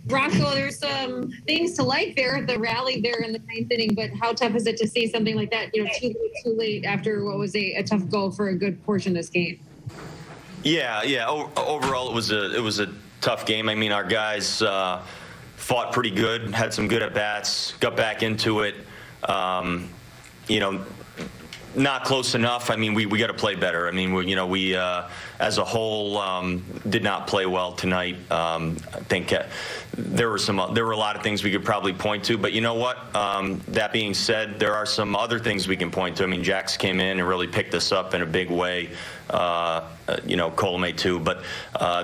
Rocco, there's some things to like there at the rally there in the ninth inning, but how tough is it to see something like that, too late after what was a tough goal for a good portion of this game? Yeah. Overall, it was a tough game. I mean, our guys fought pretty good, had some good at-bats, got back into it. Not close enough. I mean, we got to play better. I mean, we as a whole did not play well tonight. I think there were a lot of things we could probably point to, but you know what? That being said, there are some other things we can point to. I mean, Jax came in and really picked us up in a big way. Colomé too, but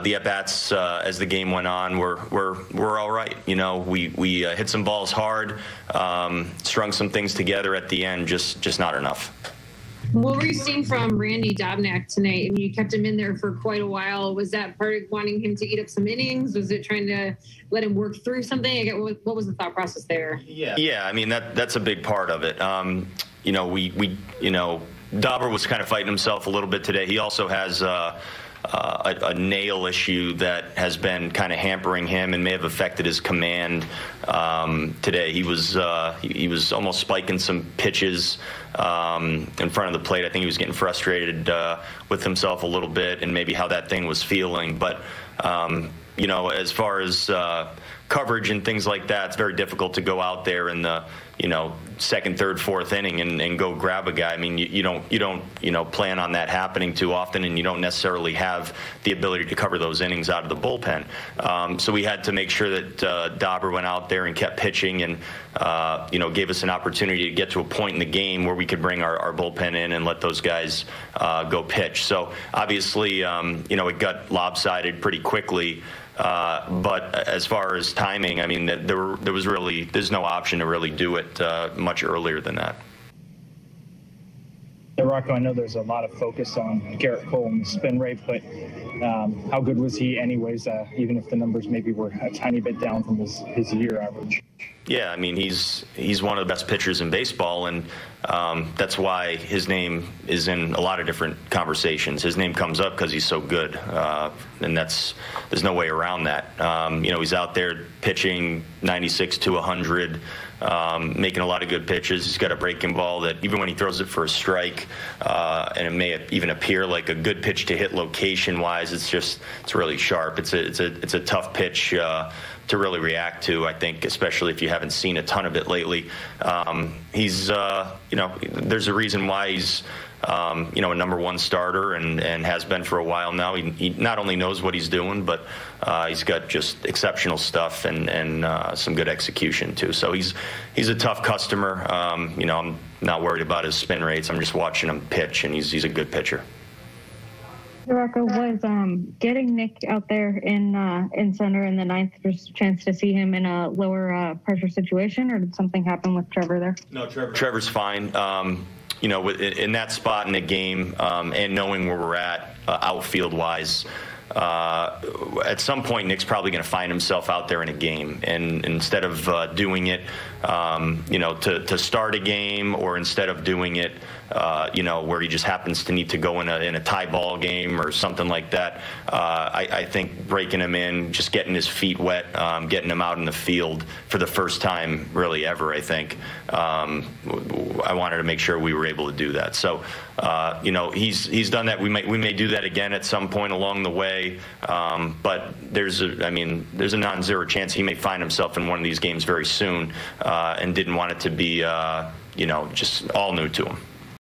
the at-bats as the game went on were all right. We hit some balls hard, strung some things together at the end, just not enough. What were you seeing from Randy Dobnak tonight? I mean, you kept him in there for quite a while. Was that part of wanting him to eat up some innings? Was it trying to let him work through something? What was the thought process there? Yeah. I mean, that's a big part of it. Dauber was kind of fighting himself a little bit today. He also has a nail issue that has been kind of hampering him and may have affected his command today. He was almost spiking some pitches in front of the plate. I think he was getting frustrated with himself a little bit and maybe how that thing was feeling. But as far as coverage and things like that, it's very difficult to go out there in the second, third, fourth inning and go grab a guy. I mean, you don't plan on that happening too often, and you don't necessarily have the ability to cover those innings out of the bullpen. So we had to make sure that Dauber went out there and kept pitching and gave us an opportunity to get to a point in the game where we could bring our bullpen in and let those guys go pitch. So obviously, it got lopsided pretty quickly. But as far as timing, I mean, there's no option to really do it much earlier than that. Yeah, Rocco, I know there's a lot of focus on Garrett Cole and the spin rate, but how good was he anyways, even if the numbers maybe were a tiny bit down from his year average? Yeah, I mean, he's one of the best pitchers in baseball, and that's why his name is in a lot of different conversations. His name comes up because he's so good, and there's no way around that. He's out there pitching 96 to 100, making a lot of good pitches. He's got a breaking ball that even when he throws it for a strike, and it may even appear like a good pitch to hit location-wise, it's really sharp. It's a tough pitch to really react to, I think, especially if you haven't seen a ton of it lately. He's, there's a reason why he's, a number one starter and has been for a while now. He not only knows what he's doing, but he's got just exceptional stuff and some good execution too. So he's a tough customer. I'm not worried about his spin rates. I'm just watching him pitch, and he's a good pitcher. Rocco, was getting Nick out there in center in the ninth just a chance to see him in a lower pressure situation, or did something happen with Trevor there? No, Trevor's fine. In that spot in the game, and knowing where we're at outfield-wise, at some point Nick's probably going to find himself out there in a game, and instead of doing it to start a game, or instead of doing it where he just happens to need to go in a tie ball game or something like that, I think breaking him in, just getting his feet wet, getting him out in the field for the first time really ever, I think, I wanted to make sure we were able to do that. So he's done that. We may do that again at some point along the way, but there's a non-zero chance he may find himself in one of these games very soon, and didn't want it to be just all new to him.